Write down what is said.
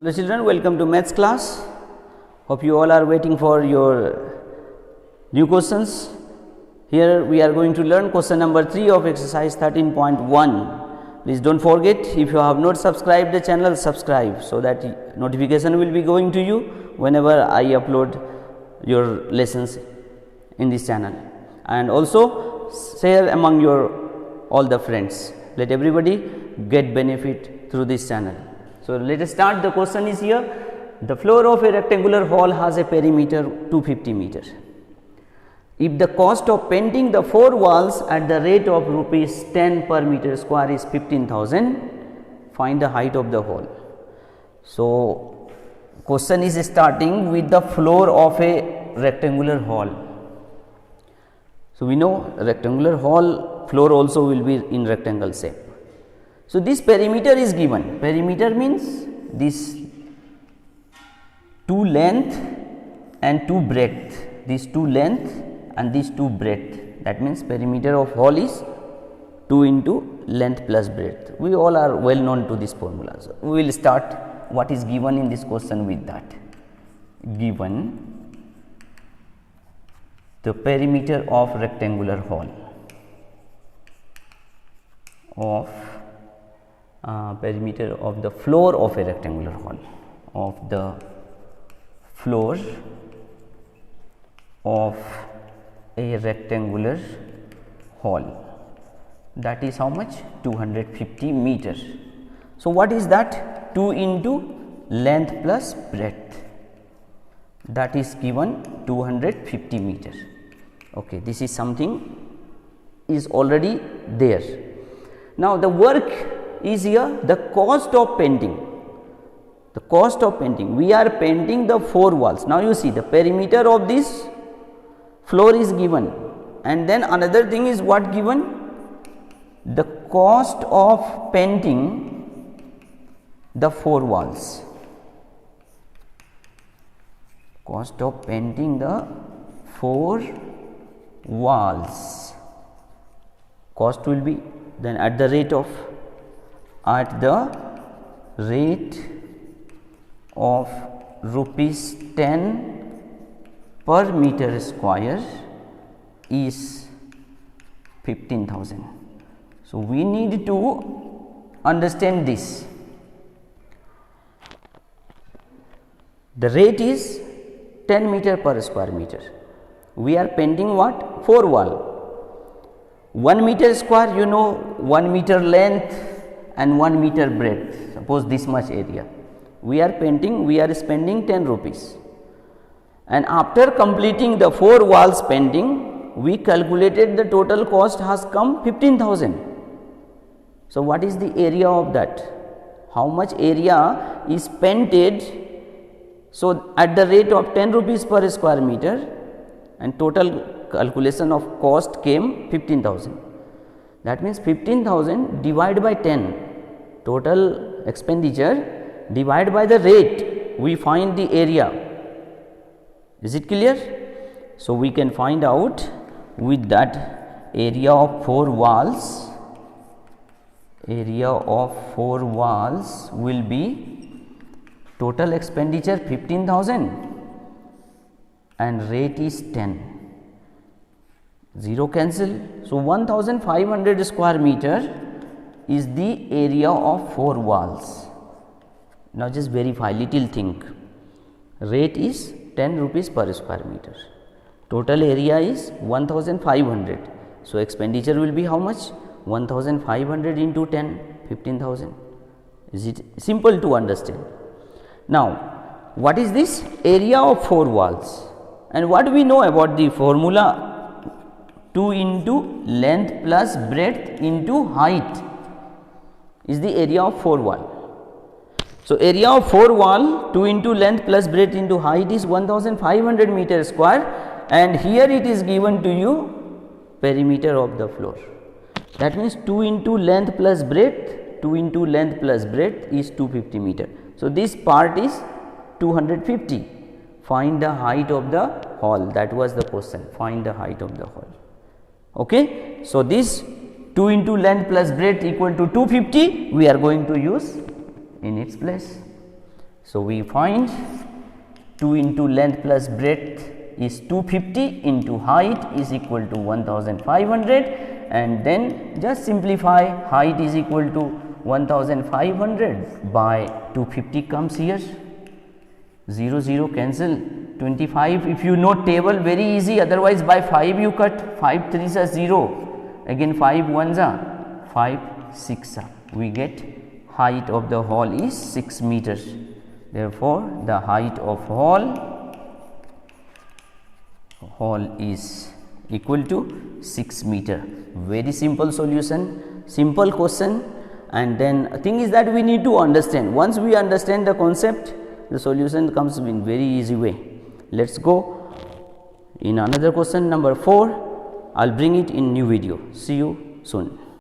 Hello children, welcome to maths class. Hope you all are waiting for your new questions. Here we are going to learn question number 3 of exercise 13.1. Please don't forget, if you have not subscribed the channel, subscribe so that notification will be going to you whenever I upload your lessons in this channel. And also share among your all the friends. Let everybody get benefit through this channel. So, let us start. The question is here, the floor of a rectangular hall has a perimeter 250 meter. If the cost of painting the 4 walls at the rate of rupees 10 per meter square is 15,000, find the height of the hall. So, question is starting with the floor of a rectangular hall. So, we know rectangular hall floor also will be in rectangle shape. So, this perimeter is given. Perimeter means this 2 length and 2 breadth, this 2 length and this 2 breadth, that means perimeter of hall is 2 into length plus breadth. We all are well known to this formula. So, we will start what is given in this question with that. Given the perimeter of rectangular hall of perimeter of the floor of a rectangular hall, of the floor of a rectangular hall, that is how much? 250 meters. So, what is that? 2 into length plus breadth, that is given 250 meters. Okay, this is something is already there. Now, the work is here, the cost of painting. The cost of painting, we are painting the 4 walls. Now, you see the perimeter of this floor is given, and then another thing is what given? The cost of painting the 4 walls. Cost of painting the 4 walls. Cost will be then at the rate of rupees 10 per meter square is 15,000. So, we need to understand this. The rate is 10 meter per square meter. We are painting what? 4 wall. 1 meter square, you know, 1 meter length and 1 meter breadth, suppose this much area. We are painting, we are spending 10 rupees, and after completing the 4 walls painting, we calculated the total cost has come 15,000. So, what is the area of that? How much area is painted? So, at the rate of 10 rupees per square meter, and total calculation of cost came 15,000. That means 15,000 divided by 10, total expenditure divided by the rate, we find the area. Is it clear? So, we can find out with that area of 4 walls, will be total expenditure 15,000 and rate is 10. 0 cancel. So, 1500 square meter is the area of 4 walls. Now, just verify little thing. Rate is 10 rupees per square meter. Total area is 1500. So, expenditure will be how much? 1500 into 10, 15,000. Is it simple to understand? Now, what is this? Area of 4 walls. And what we know about the formula? 2 into length plus breadth into height is the area of 4 wall. So, area of 4 wall 2 into length plus breadth into height is 1500 meter square, and here it is given to you perimeter of the floor. That means 2 into length plus breadth, 2 into length plus breadth is 250 meter. So, this part is 250. Find the height of the hall, that was the question, find the height of the hall. Okay. So, this 2 into length plus breadth equal to 250 we are going to use in its place. So, we find 2 into length plus breadth is 250 into height is equal to 1500, and then just simplify, height is equal to 1500 by 250 comes here, 0 0 cancel, 25 if you know table very easy, otherwise by 5 you cut, 5 3s are 0, again 5 1s are 5 6 are, we get height of the hall is 6 meters. Therefore, the height of hall is equal to 6 meter. Very simple solution, simple question, and then thing is that we need to understand. Once we understand the concept, the solution comes in very easy way. Let us go in another question number 4. I will bring it in new video. See you soon.